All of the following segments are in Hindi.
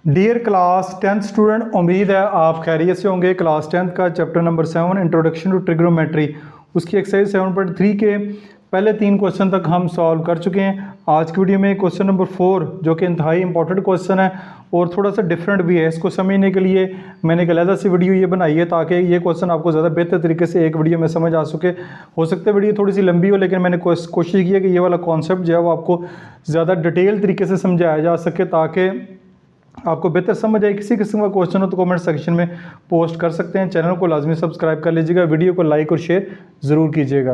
डियर क्लास 10th स्टूडेंट, उम्मीद है आप खैरियत से होंगे। क्लास 10th का chapter number 7 introduction to trigonometry, उसकी एक्सरसाइज 7.3 के पहले 3 क्वेश्चन तक हम सॉल्व कर चुके हैं। आज की वीडियो में क्वेश्चन नंबर 4 जो कि इंतहाई इंपॉर्टेंट क्वेश्चन है और थोड़ा सा डिफरेंट भी है, इसको समझने के लिए मैंने एक अलग सी वीडियो ये बनाई है ताकि ये क्वेश्चन आपको ज़्यादा बेहतर तरीके से एक वीडियो में समझ आ सके। हो सकता है वीडियो थोड़ी सी लंबी हो, लेकिन मैंने कोशिश की है कि ये वाला कॉन्सेप्ट जो है वो आपको ज़्यादा डिटेल तरीके से समझाया जा सके ताकि आपको बेहतर समझ आए। किसी किस्म का क्वेश्चन हो तो कमेंट सेक्शन में पोस्ट कर सकते हैं। चैनल को लाजमी सब्सक्राइब कर लीजिएगा, वीडियो को लाइक और शेयर ज़रूर कीजिएगा।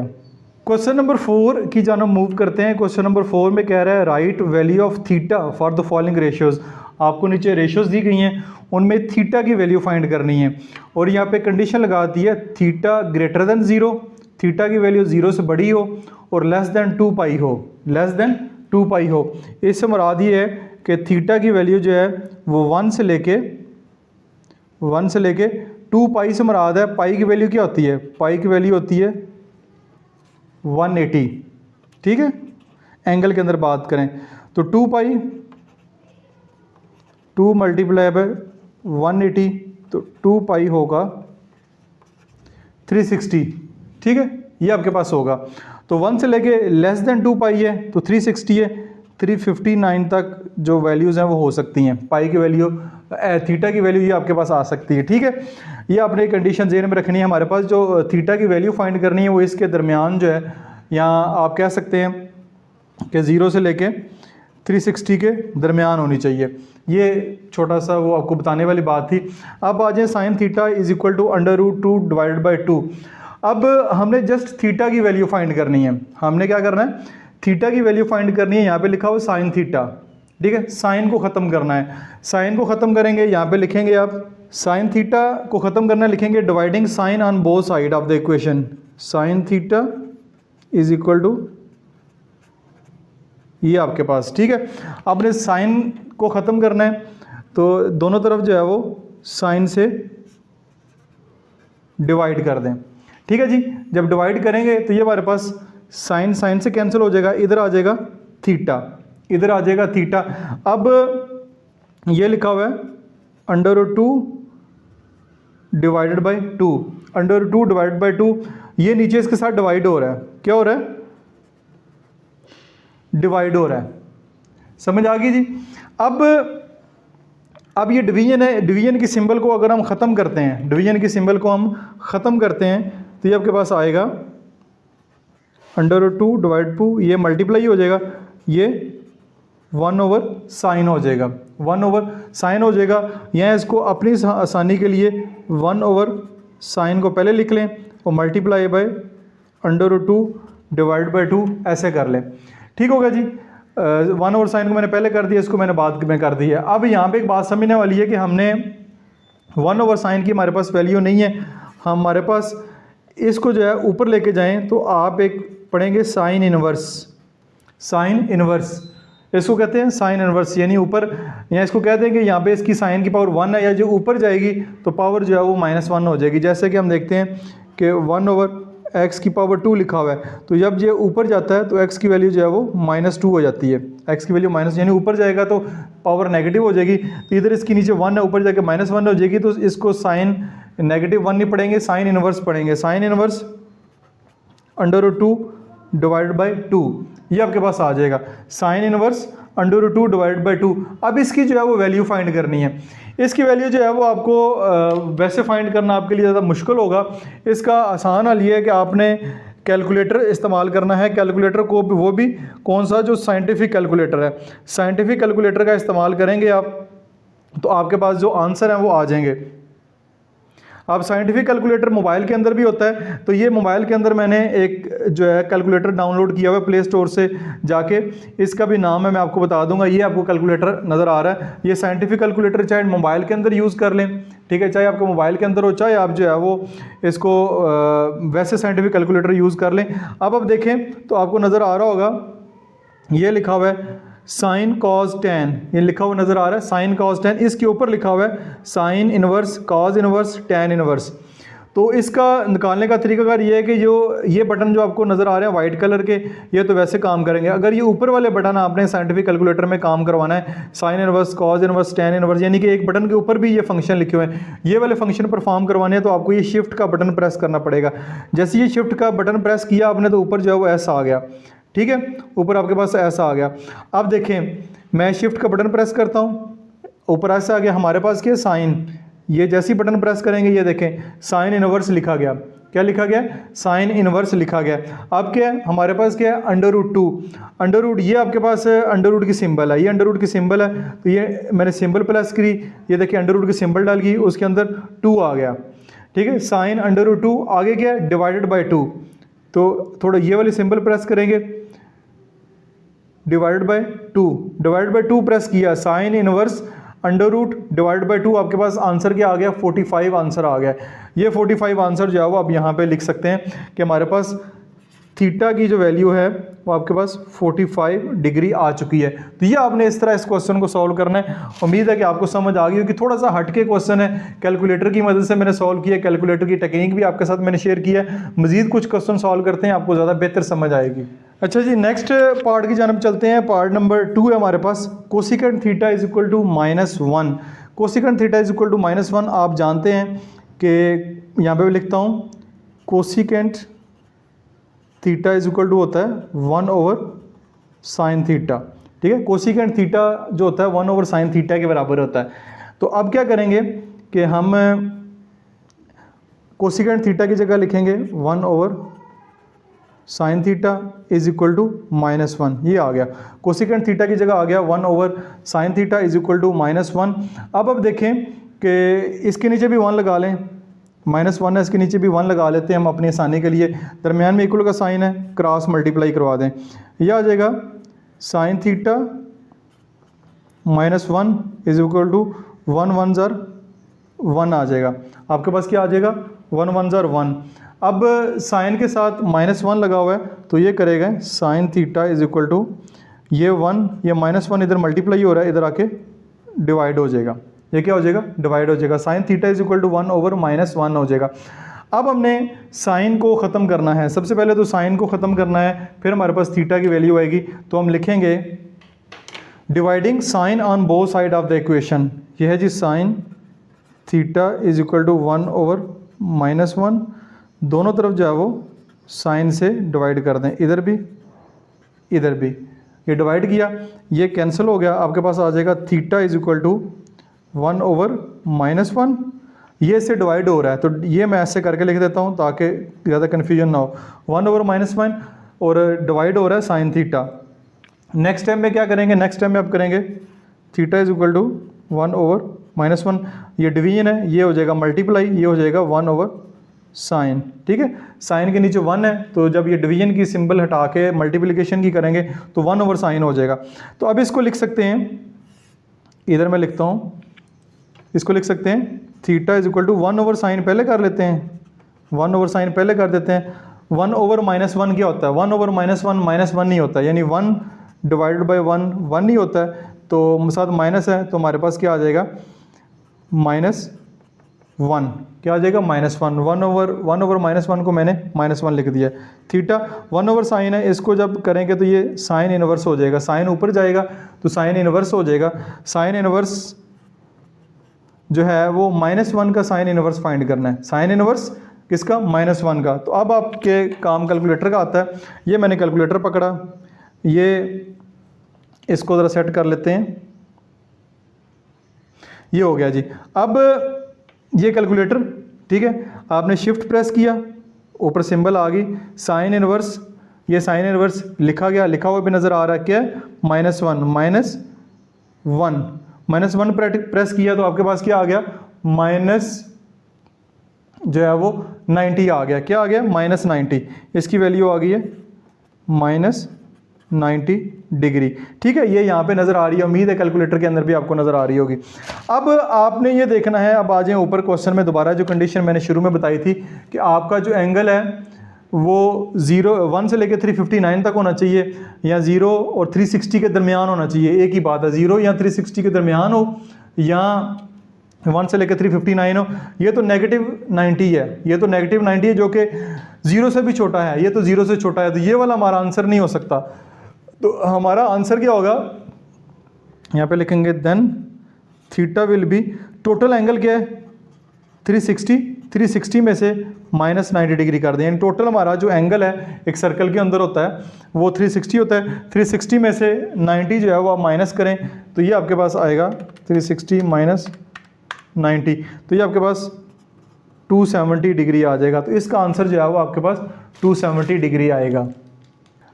क्वेश्चन नंबर 4 की जानब मूव करते हैं। क्वेश्चन नंबर 4 में कह रहा है right value of theta for the following ratios. आपको नीचे रेशियोज़ दी गई हैं, उनमें थीटा की वैल्यू फाइंड करनी है और यहाँ पे कंडीशन लगा दी है थीटा ग्रेटर देन 0, थीटा की वैल्यू 0 से बड़ी हो और लेस देन 2 पाई हो, लेस देन 2 पाई हो। इससे मुराद ये है कि थीटा की वैल्यू जो है वो 1 से लेके 2 पाई से मुराद है। पाई की वैल्यू क्या होती है? पाई की वैल्यू होती है 180। ठीक है, एंगल के अंदर बात करें तो 2 पाई 2 मल्टीप्लाई बाय 180 तो 2 पाई होगा 360। ठीक है, ये आपके पास होगा। तो 1 से लेके लेस देन 2 पाई है तो 360 है, 359 तक जो वैल्यूज़ हैं वो हो सकती हैं। पाई की वैल्यू थीटा की वैल्यू ये आपके पास आ सकती है। ठीक है, ये आपने कंडीशन ज़हन में रखनी है। हमारे पास जो थीटा की वैल्यू फाइंड करनी है वो इसके दरमियान जो है, यहाँ आप कह सकते हैं कि 0 से लेके 360 के दरमियान होनी चाहिए। ये छोटा सा वो आपको बताने वाली बात थी। अब आ जाए sine theta is equal to √2 divided by 2। अब हमने जस्ट थीटा की वैल्यू फाइंड करनी है। हमने क्या करना है? थीटा की वैल्यू फाइंड करनी है। यहाँ पे लिखा हुआ साइन थीटा। ठीक है, साइन को ख़त्म करना है। साइन को ख़त्म करेंगे, यहाँ पे लिखेंगे आप साइन थीटा को ख़त्म करना है, लिखेंगे dividing sine on both side of the equation. Sine theta is equal to ये आपके पास। ठीक है, आपने साइन को ख़त्म करना है तो दोनों तरफ जो है वो साइन से डिवाइड कर दें। ठीक है जी, जब डिवाइड करेंगे तो ये हमारे पास साइन साइन से कैंसिल हो जाएगा, इधर आ जाएगा थीटा, इधर आ जाएगा थीटा। अब ये लिखा हुआ है √2 डिवाइडेड बाई 2, √2 डिवाइडेड बाई 2। ये नीचे इसके साथ डिवाइड हो रहा है। क्या हो रहा है? डिवाइड हो रहा है। समझ आ गई जी? अब ये डिवीजन है। डिवीजन की सिंबल को अगर हम ख़त्म करते हैं, डिवीजन की सिंबल को हम ख़त्म करते हैं तो ये आपके पास आएगा √2 डिवाइड 2, ये मल्टीप्लाई हो जाएगा, ये 1/sin हो जाएगा, 1/sin हो जाएगा। यहाँ इसको अपनी आसानी के लिए 1/sin को पहले लिख लें और मल्टीप्लाई बाय √2 डिवाइड बाई 2 ऐसे कर लें। ठीक होगा जी। 1/sin को मैंने पहले कर दिया, इसको मैंने बाद में कर दिया। अब यहाँ पे एक बात समझने वाली है कि हमने 1/sin की हमारे पास वैल्यू नहीं है। हमारे पास इसको जो है ऊपर लेके जाएं तो आप एक पढ़ेंगे साइन इनवर्स। साइन इनवर्स इसको कहते हैं, साइन इनवर्स यानी ऊपर, या इसको कहते हैं कि यहाँ पे इसकी साइन की पावर 1 है, या जो ऊपर जाएगी तो पावर जो है वो -1 हो जाएगी। जैसे कि हम देखते हैं कि 1/x की पावर 2 लिखा हुआ है, तो जब ये ऊपर जाता है तो x की वैल्यू जो है वो -2 हो जाती है। x की वैल्यू माइनस यानी ऊपर जाएगा तो पावर नेगेटिव हो जाएगी, तो इधर इसकी नीचे 1 है, ऊपर जाके -1 हो जाएगी। तो इसको साइन -1 नहीं पढ़ेंगे, साइन इनवर्स पढ़ेंगे। साइन इनवर्स √2 डिवाइड बाई 2, ये आपके पास आ जाएगा साइन इनवर्स √2 डिवाइड बाई 2। अब इसकी जो है वो वैल्यू फाइंड करनी है। इसकी वैल्यू जो है वो आपको वैसे फाइंड करना आपके लिए ज़्यादा मुश्किल होगा। इसका आसान हल ये है कि आपने कैलकुलेटर इस्तेमाल करना है। कैलकुलेटर को वो भी कौन सा? जो साइंटिफिक कैलकुलेटर है। साइंटिफिक कैलकुलेटर का इस्तेमाल करेंगे आप तो आपके पास जो आंसर हैं वो आ जाएंगे। अब साइंटिफिक कैलकुलेटर मोबाइल के अंदर भी होता है, तो ये मोबाइल के अंदर मैंने एक जो है कैलकुलेटर डाउनलोड किया हुआ है प्ले स्टोर से जाके। इसका भी नाम है, मैं आपको बता दूंगा। ये आपको कैलकुलेटर नज़र आ रहा है, ये साइंटिफिक कैलकुलेटर चाहे मोबाइल के अंदर यूज़ कर लें, ठीक है, चाहे आपके मोबाइल के अंदर हो, चाहे आप जो है वो इसको वैसे साइंटिफिक कैलकुलेटर यूज़ कर लें। अब देखें तो आपको नज़र आ रहा होगा, ये लिखा हुआ है साइन कॉज टेन, ये लिखा हुआ नज़र आ रहा है साइन कॉज टेन। इसके ऊपर लिखा हुआ है sine inverse, cause inverse, tan inverse. तो इसका निकालने का तरीकाकार ये है कि जो ये बटन जो आपको नज़र आ रहे हैं वाइट कलर के, ये तो वैसे काम करेंगे। अगर ये ऊपर वाले बटन आपने साइंटिफिक कैलकुलेटर में काम करवाना है, sine inverse, cause inverse, tan inverse, यानी कि एक बटन के ऊपर भी ये फंक्शन लिखे हुए हैं, ये वाले फंक्शन परफॉर्म करवाने हैं तो आपको ये शिफ्ट का बटन प्रेस करना पड़ेगा। जैसे ये शिफ्ट का बटन प्रेस किया आपने तो ऊपर जो है वो ऐसा आ गया, ठीक है, ऊपर आपके पास ऐसा आ गया। अब देखें मैं शिफ्ट का बटन प्रेस करता हूँ, ऊपर ऐसा आ गया, हमारे पास क्या साइन, ये जैसी बटन प्रेस करेंगे ये देखें साइन इनवर्स लिखा गया। क्या लिखा गया? साइन इनवर्स लिखा गया। अब क्या है हमारे पास, क्या है √2, अंडर रूट, ये आपके पास अंडर रूट की सिंबल है, ये अंडर रूट की सिंबल है, तो ये मैंने सिंबल प्रेस करी, ये देखिए अंडर रूट की सिंबल डाल गई, उसके अंदर 2 आ गया, ठीक है, साइन √2, आगे क्या है डिवाइडेड बाई 2, तो थोड़ा ये वाली सिंबल प्रेस करेंगे, divided by 2, divided by 2 press किया, sine inverse under root divide by 2, आपके पास आंसर क्या आ गया? 45 आंसर आ गया। ये 45 आंसर जो है वो आप यहाँ पे लिख सकते हैं कि हमारे पास थीटा की जो वैल्यू है वो आपके पास 45 डिग्री आ चुकी है। तो ये आपने इस तरह इस क्वेश्चन को सॉल्व करना है। उम्मीद है कि आपको समझ आ गई हो कि थोड़ा सा हटके क्वेश्चन है, कैलकुलेटर की मदद से मैंने सॉल्व किया, कैलकुलेटर की टेक्निक भी आपके साथ मैंने शेयर किया है। मजीद कुछ क्वेश्चन सॉल्व करते हैं, आपको ज़्यादा बेहतर समझ आएगी। अच्छा जी, नेक्स्ट पार्ट की जानब चलते हैं। पार्ट नंबर 2 है हमारे पास, cosecant theta is equal to -1। Cosecant theta is equal to -1 आप जानते हैं कि यहाँ पे लिखता हूँ, cosecant theta is equal to होता है 1/sin थीटा, ठीक है। कोसिकेंट थीटा जो होता है 1/sin थीटा के बराबर होता है। तो अब क्या करेंगे कि हम कोसिकेंट थीटा की जगह लिखेंगे 1/sin theta is equal to -1, ये आ गया। कोसिकेंट थीटा की जगह आ गया 1/sin theta is equal to -1। अब देखें कि इसके नीचे भी 1 लगा लें, -1 है, इसके नीचे भी 1 लगा लेते हैं हम अपनी आसानी के लिए। दरमियान में इक्वल का साइन है, क्रॉस मल्टीप्लाई करवा दें, यह आ जाएगा sin theta -1 is equal to 1 1 ज़र 1 आ जाएगा। आपके पास क्या आ जाएगा? 1 1 ज़र 1। अब साइन के साथ -1 लगा हुआ है तो ये करेगा sin theta is equal to ये 1, ये -1 इधर मल्टीप्लाई हो रहा है, इधर आके डिवाइड हो जाएगा। ये क्या हो जाएगा? डिवाइड हो जाएगा। sin theta is equal to 1/-1 हो जाएगा। अब हमने साइन को ख़त्म करना है। सबसे पहले तो साइन को ख़त्म करना है, फिर हमारे पास थीटा की वैल्यू आएगी। तो हम लिखेंगे dividing sine on both side of the equation. ये है जी sine theta is equal to 1/-1, दोनों तरफ जो है वो साइन से डिवाइड कर दें, इधर भी इधर भी। ये डिवाइड किया, ये कैंसिल हो गया, आपके पास आ जाएगा थीटा इज इक्वल टू 1/-1, ये इससे डिवाइड हो रहा है तो ये मैं ऐसे करके लिख देता हूँ ताकि ज़्यादा कन्फ्यूजन ना हो। 1/-1 और डिवाइड हो रहा है साइन थीटा। नेक्स्ट टाइम में क्या करेंगे? नेक्स्ट टाइम में आप करेंगे थीटा इज इक्वल टू 1/-1, ये डिवीजन है, ये हो जाएगा मल्टीप्लाई, ये हो जाएगा 1/sin, ठीक है। साइन के नीचे 1 है तो जब ये डिवीजन की सिंबल हटा के मल्टीप्लिकेशन की करेंगे तो 1/sin हो जाएगा। तो अब इसको लिख सकते हैं, इधर मैं लिखता हूँ, इसको लिख सकते हैं theta is equal to 1/sin पहले कर लेते हैं, 1/sin पहले कर देते हैं। 1/-1 क्या होता है? 1/-1 -1 नहीं होता, यानी 1 डिवाइडेड बाई 1 1 नहीं होता है, तो साथ माइनस है तो हमारे पास क्या आ जाएगा? -1। क्या आ जाएगा? -1। 1/-1 को मैंने -1 लिख दिया। थीटा 1/sin है, इसको जब करेंगे तो ये साइन इनवर्स हो जाएगा, साइन ऊपर जाएगा तो साइन इनवर्स हो जाएगा। साइन इनवर्स जो है वो -1 का साइन इनवर्स फाइंड करना है। साइन इनवर्स किसका? -1 का। तो अब आपके काम कैलकुलेटर का आता है। ये मैंने कैलकुलेटर पकड़ा, ये इसको ज़रा सेट कर लेते हैं, ये हो गया जी। अब ये कैलकुलेटर, ठीक है, आपने शिफ्ट प्रेस किया, ऊपर सिंबल आ गई साइन इनवर्स, ये साइन इनवर्स लिखा गया, लिखा हुआ भी नज़र आ रहा है, क्या है? -1 प्रेस किया तो आपके पास क्या आ गया? माइनस जो है वो 90 आ गया। क्या आ गया? -90। इसकी वैल्यू आ गई है -90 डिग्री, ठीक है। ये यहाँ पे नज़र आ रही है, उम्मीद है कैलकुलेटर के अंदर भी आपको नज़र आ रही होगी। अब आपने ये देखना है, अब आ जाए ऊपर क्वेश्चन में दोबारा, जो कंडीशन मैंने शुरू में बताई थी कि आपका जो एंगल है वो 1 से लेकर 359 तक होना चाहिए, या 0 और 360 के दरमियान होना चाहिए। एक ही बात है, 0 या 360 के दरमियान हो, या 1 से लेकर 359 हो, ये तो -90 है, ये तो -90 है जो कि 0 से भी छोटा है, ये तो 0 से छोटा है, तो ये वाला हमारा आंसर नहीं हो सकता। तो हमारा आंसर क्या होगा, यहाँ पे लिखेंगे then theta will be, total angle क्या है 360, 360 में से -90 डिग्री कर दें, यानी टोटल हमारा जो एंगल है एक सर्कल के अंदर होता है वो 360 होता है। 360 में से 90 जो है वो आप माइनस करें तो ये आपके पास आएगा 360 माइनस 90, तो ये आपके पास 270 डिग्री आ जाएगा। तो इसका आंसर जो है वो आपके पास 270 डिग्री आएगा।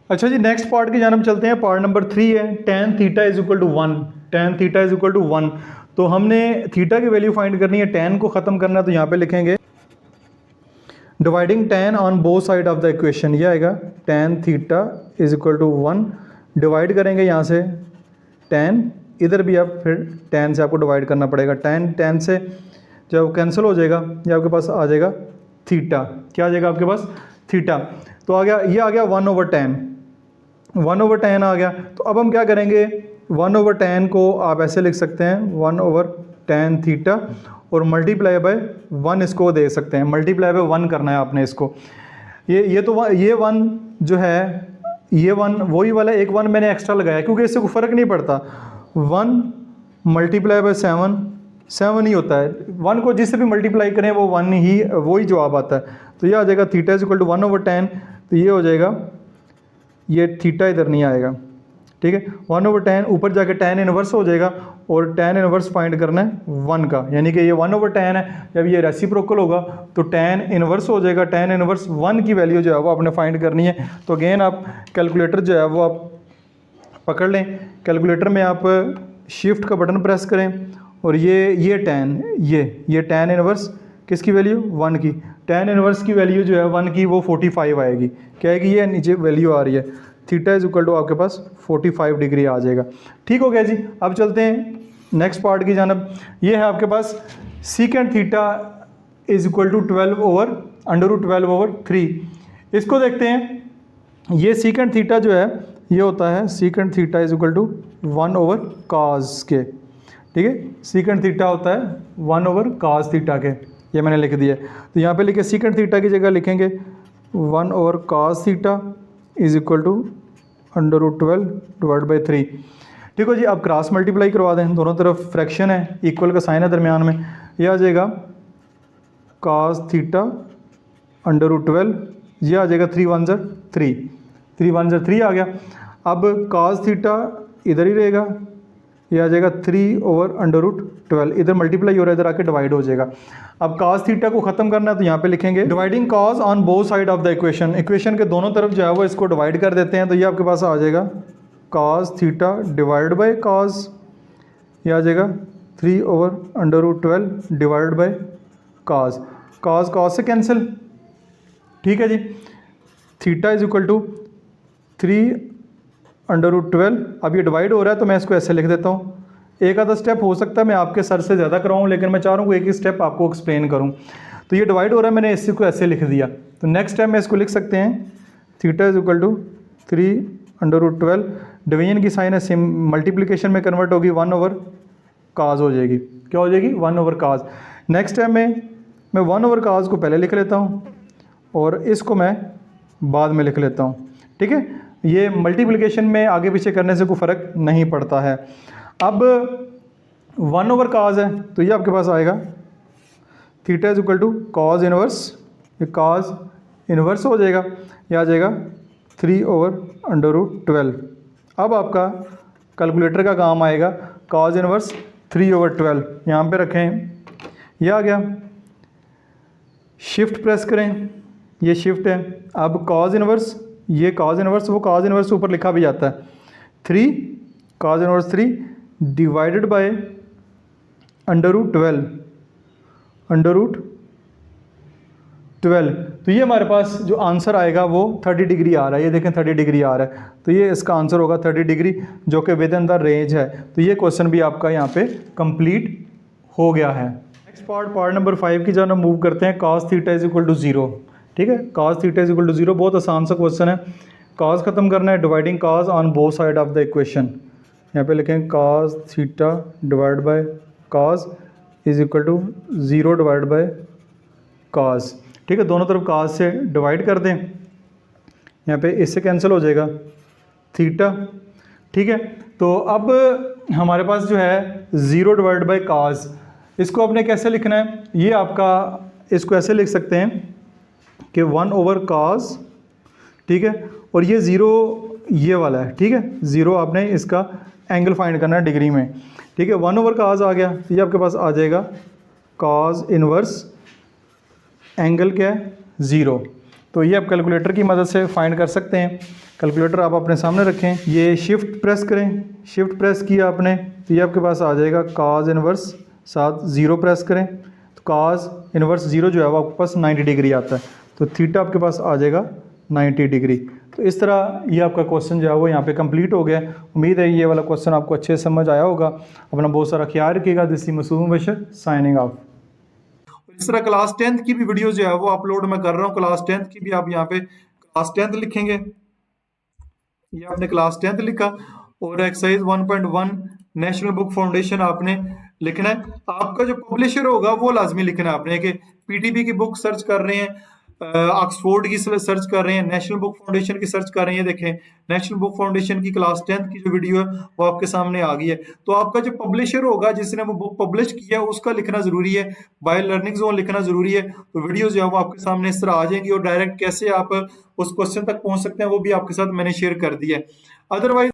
अच्छा जी, नेक्स्ट पार्ट की जानब चलते हैं। पार्ट नंबर 3 है tan theta is equal to 1, tan theta is equal to 1। तो हमने थीटा की वैल्यू फाइंड करनी है, tan को ख़त्म करना है, तो यहाँ पे लिखेंगे dividing tan on both side of the equation, ये आएगा tan theta is equal to 1, divide करेंगे यहाँ से tan, इधर भी आप फिर tan से आपको डिवाइड करना पड़ेगा, tan से जब कैंसिल हो जाएगा ये आपके पास आ जाएगा थीटा, क्या आ जाएगा आपके पास थीटा। तो आ गया, ये आ गया 1/tan, 1/tan आ गया। तो अब हम क्या करेंगे, 1/tan को आप ऐसे लिख सकते हैं 1/tan थीटा और मल्टीप्लाई बाय 1 इसको दे सकते हैं, मल्टीप्लाई बाय 1 करना है आपने इसको। ये 1 जो है, ये 1 वही वाला, एक 1 मैंने एक्स्ट्रा लगाया क्योंकि इससे कोई फ़र्क नहीं पड़ता। 1 मल्टीप्लाई बाय 7 ही होता है, 1 को जिससे भी मल्टीप्लाई करें वो 1 ही, वही जवाब आता है। तो ये आ जाएगा theta is equal to 1/tan, तो ये हो जाएगा, ये थीटा इधर नहीं आएगा, ठीक है। 1/tan ऊपर जाके tan इनवर्स हो जाएगा और tan इनवर्स फाइंड करना है 1 का, यानी कि ये 1/tan है, जब ये रेसिप्रोकल होगा तो tan इनवर्स हो जाएगा, tan इनवर्स 1 की वैल्यू जो है वो आपने फाइंड करनी है। तो अगेन आप कैलकुलेटर जो है वो आप पकड़ लें, कैलकुलेटर में आप शिफ्ट का बटन प्रेस करें और ये tan, ये tan इनवर्स किसकी वैल्यू 1 की, tan इनवर्स की वैल्यू जो है 1 की वो 45 आएगी, क्या आएगी, ये नीचे वैल्यू आ रही है, थीटा इज इक्वल टू आपके पास 45 डिग्री आ जाएगा। ठीक हो गया जी। अब चलते हैं नेक्स्ट पार्ट की जानब। ये है आपके पास secant theta is equal to 12/√12/3। इसको देखते हैं। ये सीकेंट थीटा जो है ये होता है, secant theta is equal to 1/cos के, ठीक है, सीकेंट थीटा होता है 1/cos थीटा के, ये मैंने लिख दिया। तो यहाँ पे लिखे सीकेंट थीटा की जगह लिखेंगे 1/cos theta is equal to √12/3। ठीक हो जी। अब क्रॉस मल्टीप्लाई करवा दें, दोनों तरफ फ्रैक्शन है, इक्वल का साइन है दरमियान में, ये आ जाएगा cos थीटा √12, ये आ जाएगा 3 1 3, 3 1 3 आ गया। अब cos थीटा इधर ही रहेगा, ये आ जाएगा 3/√12, इधर मल्टीप्लाई हो रहा है, इधर आके डिवाइड हो जाएगा। अब cos थीटा को ख़त्म करना है तो यहाँ पे लिखेंगे dividing cos on both side of the equation, equation के दोनों तरफ जो है वो इसको डिवाइड कर देते हैं। तो ये आपके पास आ जाएगा cos theta divide by cos, ये आ जाएगा 3/√12 डिवाइड बाय cos, cos से कैंसिल, ठीक है जी। Theta is equal to 3/√12। अब ये डिवाइड हो रहा है तो मैं इसको ऐसे लिख देता हूँ। एक आधा स्टेप हो सकता है मैं आपके सर से ज़्यादा करवाऊँ, लेकिन मैं चाह रहा हूँ एक ही स्टेप आपको एक्सप्लेन करूँ। तो ये डिवाइड हो रहा है, मैंने इसको ऐसे लिख दिया। तो नेक्स्ट टाइम में इसको लिख सकते हैं theta is equal to 3/√12, division की साइन है सेम, मल्टीप्लिकेशन में कन्वर्ट होगी 1/cos हो जाएगी, क्या हो जाएगी 1/cos। नेक्स्ट टाइम में मैं 1/cos को पहले लिख लेता हूँ और इसको मैं बाद में लिख लेता हूँ, ठीक है। ये मल्टीप्लिकेशन में आगे पीछे करने से कोई फ़र्क नहीं पड़ता है। अब 1/cos है तो ये आपके पास आएगा theta is equal to cos inverse, ये cos इनवर्स हो जाएगा, ये आ जाएगा 3/√12। अब आपका कैलकुलेटर का काम आएगा, cos इनवर्स 3/12 यहाँ पे रखें, ये आ गया, शिफ्ट प्रेस करें, ये शिफ्ट है। अब cos इनवर्स, ये cos इनवर्स, वो cos इनवर्स ऊपर लिखा भी जाता है, 3 cos इनवर्स 3 डिवाइडेड बाय √12, √12। तो ये हमारे पास जो आंसर आएगा वो 30 डिग्री आ रहा है, ये देखें 30 डिग्री आ रहा है, तो ये इसका आंसर होगा 30 डिग्री, जो कि विद इन द रेंज है। तो ये क्वेश्चन भी आपका यहाँ पे कंप्लीट हो गया है। नेक्स्ट पार्ट नंबर 5 की जब हम मूव करते हैं, cos theta is equal to 0, ठीक है, cos theta is equal to 0, बहुत आसान सा क्वेश्चन है। cos ख़त्म करना है, dividing cos on both side of the equation, यहाँ पे लिखें cos theta divide by cos, is equal to 0 divide by cos. ठीक है, दोनों तरफ काज से डिवाइड कर दें, यहाँ पे इससे कैंसिल हो जाएगा थीटा। ठीक है, तो अब हमारे पास जो है 0 डिवाइड बाय काज, इसको आपने कैसे लिखना है, ये आपका इसको ऐसे लिख सकते हैं कि 1 ओवर काज। ठीक है, और ये 0 ये वाला है। ठीक है, 0 आपने इसका एंगल फाइंड करना है डिग्री में। ठीक है, 1 ओवर काज आ गया, ये आपके पास आ जाएगा काज इनवर्स एंगल क्या है 0। तो ये आप कैलकुलेटर की मदद से फाइंड कर सकते हैं। कैलकुलेटर आप अपने सामने रखें, ये शिफ्ट प्रेस करें, शिफ्ट प्रेस किया आपने तो ये आपके पास आ जाएगा काज इनवर्स, साथ 0 प्रेस करें तो काज इनवर्स 0 जो है वो आपके पास 90 डिग्री आता है, तो थीटा आपके पास आ जाएगा 90 डिग्री। तो इस तरह ये आपका क्वेश्चन जो है वो यहाँ पे कंप्लीट हो गया। उम्मीद है ये वाला क्वेश्चन आपको अच्छे से समझ आया होगा। अपना बहुत सारा ख्याल रखिएगा। This is Masoom Bashar signing off. इस तरह क्लास 10th की भी वीडियो जो है वो अपलोड मैं कर रहा हूँ। क्लास 10th की भी आप यहाँ पे क्लास 10th लिखेंगे, ये आपने क्लास 10th लिखा, और एक्सरसाइज 1.1 नेशनल बुक फाउंडेशन आपने लिखना है। आपका जो पब्लिशर होगा वो लाजमी लिखना है आपने, कि पीटीबी की बुक सर्च कर रहे हैं, ऑक्सफोर्ड की सर्च कर रहे हैं, नेशनल बुक फाउंडेशन की सर्च कर रहे हैं। देखें, नेशनल बुक फाउंडेशन की क्लास 10th की जो वीडियो है वो आपके सामने आ गई है। तो आपका जो पब्लिशर होगा जिसने वो बुक पब्लिश किया है उसका लिखना जरूरी है, बाय लर्निंग जोन लिखना जरूरी है। तो वीडियो जो है वो आपके सामने इस तरह आ जाएंगी, और डायरेक्ट कैसे आप उस क्वेश्चन तक पहुंच सकते हैं वो भी आपके साथ मैंने शेयर कर दिया है। अदरवाइज